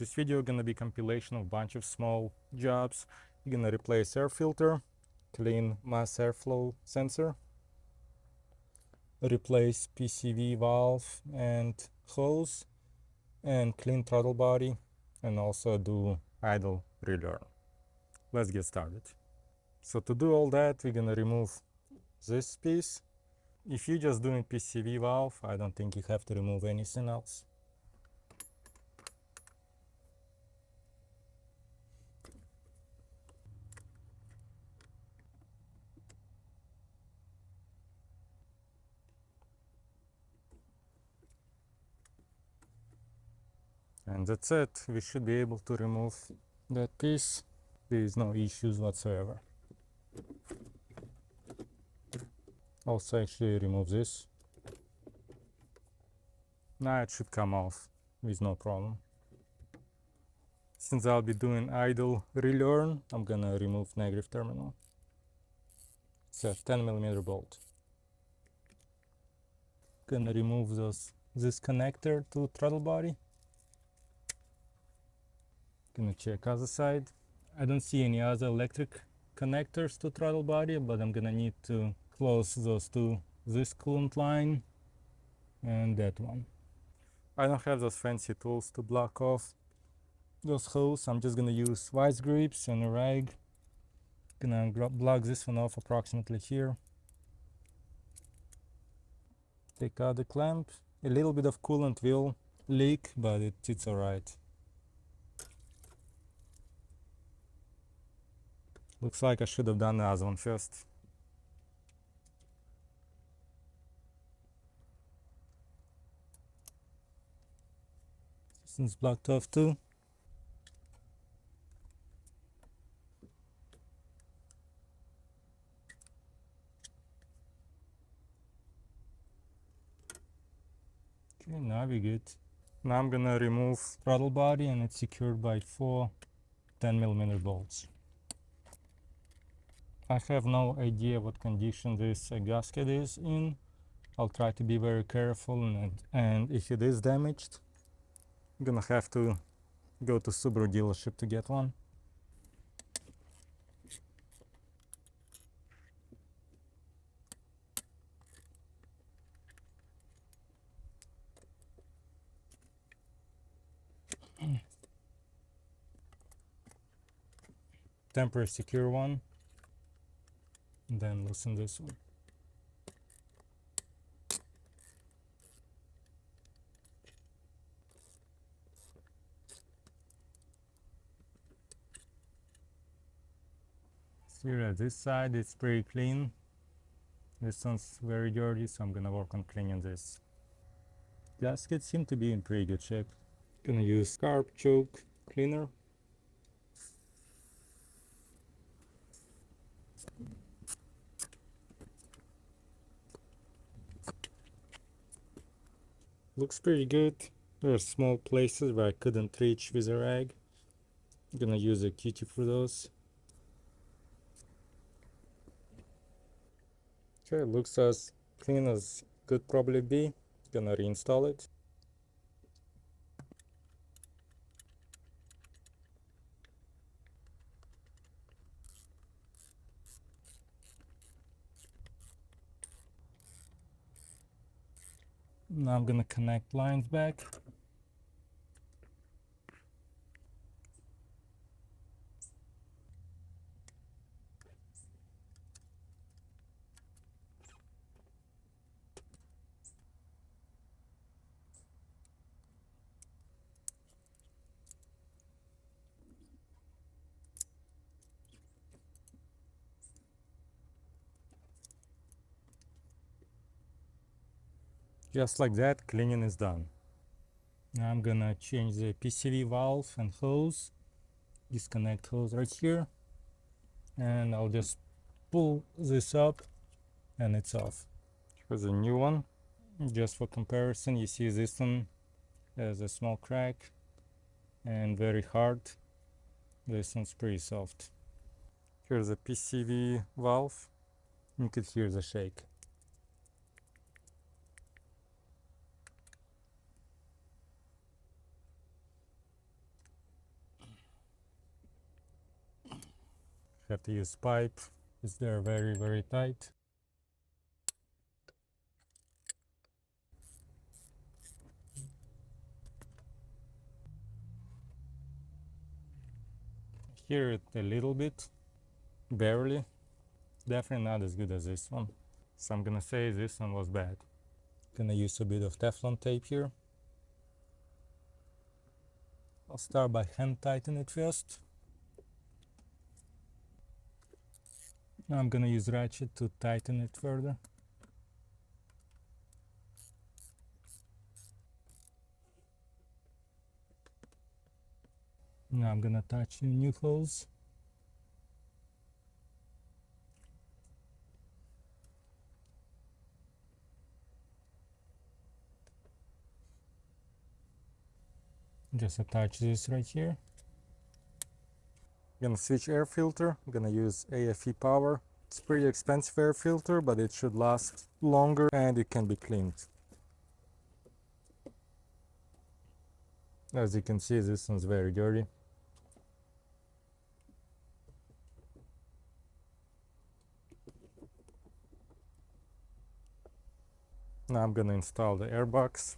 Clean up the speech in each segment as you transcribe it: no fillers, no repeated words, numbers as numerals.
This video gonna be compilation of bunch of small jobs. You're gonna replace air filter, clean mass airflow sensor, replace PCV valve and hose, and clean throttle body, and also do idle relearn. Let's get started. So to do all that, we're gonna remove this piece. If you're just doing PCV valve, I don't think you have to remove anything else. And that's it. We should be able to remove that piece. There is no issues whatsoever. Also actually remove this. Now it should come off with no problem. Since I'll be doing idle relearn, I'm gonna remove negative terminal. It's a 10mm bolt. Gonna remove this connector to throttle body. Gonna check other side. I don't see any other electric connectors to throttle body, but I'm gonna need to close those two, this coolant line and that one. I don't have those fancy tools to block off those holes. I'm just gonna use vice grips and a rag. Gonna block this one off approximately here. Take out the clamp. A little bit of coolant will leak, but it's alright. Looks like I should have done the other one first. This one's blocked off too. Okay, now we're good. Now I'm gonna remove throttle body, and it's secured by 4 10mm bolts. I have no idea what condition this gasket is in. I'll try to be very careful, and if it is damaged, I'm gonna have to go to Subaru dealership to get one. Temporary secure one, and then loosen this one. Here at this side it's pretty clean. This one's very dirty, so I'm gonna work on cleaning this. Gaskets seem to be in pretty good shape. Gonna use carb choke cleaner. Looks pretty good. There are small places where I couldn't reach with a rag. I'm gonna use a Q-tip for those. Okay, looks as clean as could probably be. Gonna reinstall it. Now I'm gonna connect lines back. Just like that, cleaning is done. Now I'm gonna change the PCV valve and hose. Disconnect hose right here, and I'll just pull this up and it's off. Here's a new one. Just for comparison, you see this one has a small crack and very hard. This one's pretty soft. Here's a PCV valve. You could hear the shake. have to use pipe because they're very, very tight. Hear it a little bit, barely. Definitely not as good as this one. So I'm gonna say this one was bad. Gonna use a bit of Teflon tape here. I'll start by hand tighten it first. Now I'm gonna use ratchet to tighten it further. Now I'm gonna touch new holes. Just attach this right here. I'm gonna switch air filter. I'm gonna use AFE power. It's pretty expensive air filter, but it should last longer and it can be cleaned. As you can see, this one's very dirty. Now I'm gonna install the air box.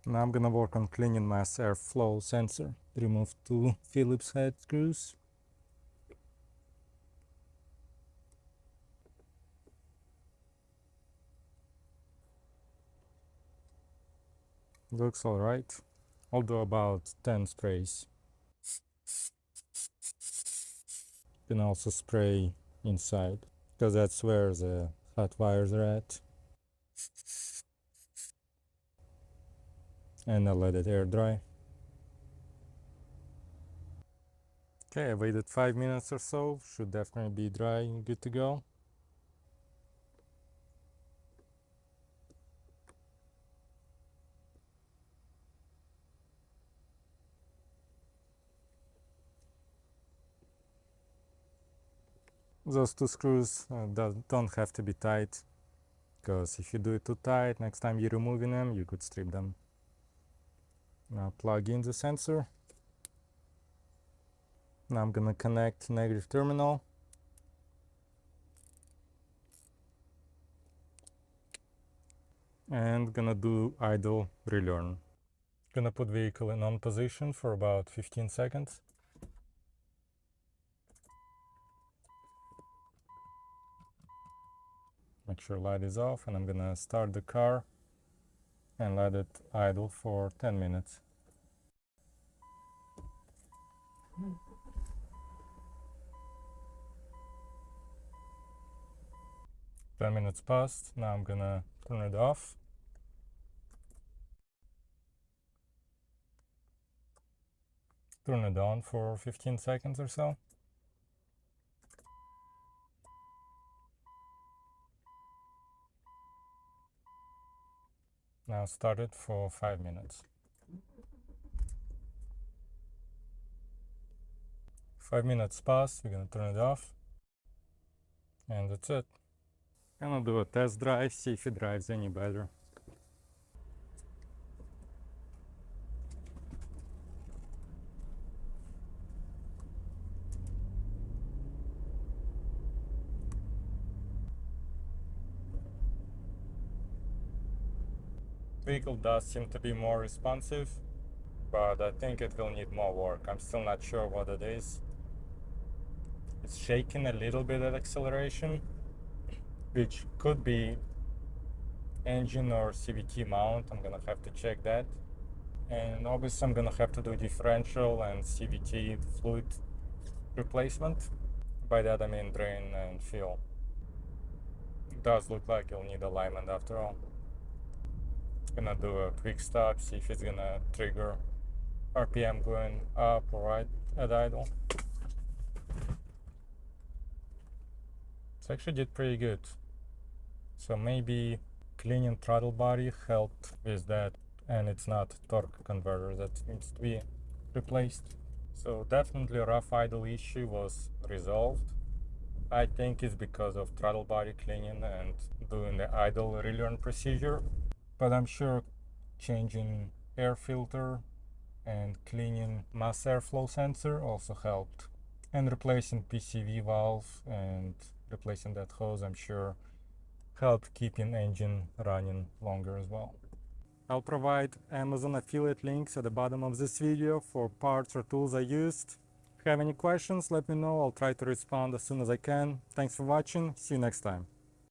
Now I'm gonna work on cleaning my airflow sensor. Remove 2 Phillips head screws. Looks alright. I'll do about 10 sprays. You can also spray inside, because that's where the hot wires are at. And I'll let it air dry. Okay, I waited 5 minutes or so. Should definitely be dry and good to go. Those 2 screws don't have to be tight, because if you do it too tight, next time you're removing them, you could strip them. Now plug in the sensor. Now I'm gonna connect negative terminal. And gonna do idle relearn. Gonna put vehicle in on position for about 15 seconds. Make sure light is off, and I'm gonna start the car and let it idle for 10 minutes. Ten minutes passed. Now I'm gonna turn it off. Turn it on for 15 seconds or so. Now start it for 5 minutes. 5 minutes passed, we're gonna turn it off. And that's it. Gonna do a test drive, see if it drives any better. Vehicle does seem to be more responsive, but I think it will need more work. I'm still not sure what it is. It's shaking a little bit at acceleration, which could be engine or CVT mount. I'm gonna have to check that. And obviously I'm gonna have to do differential and CVT fluid replacement. By that I mean drain and fill. It does look like you'll need alignment after all. Gonna do a quick stop, see if it's gonna trigger RPM going up or right at idle. It actually did pretty good. So maybe cleaning throttle body helped with that, and it's not torque converter that needs to be replaced. So definitely rough idle issue was resolved. I think it's because of throttle body cleaning and doing the idle relearn procedure, but I'm sure changing air filter and cleaning mass airflow sensor also helped, and replacing PCV valve and replacing that hose, I'm sure, helped keeping engine running longer as well. I'll provide Amazon affiliate links at the bottom of this video for parts or tools I used. If you have any questions, let me know. I'll try to respond as soon as I can. Thanks for watching. See you next time.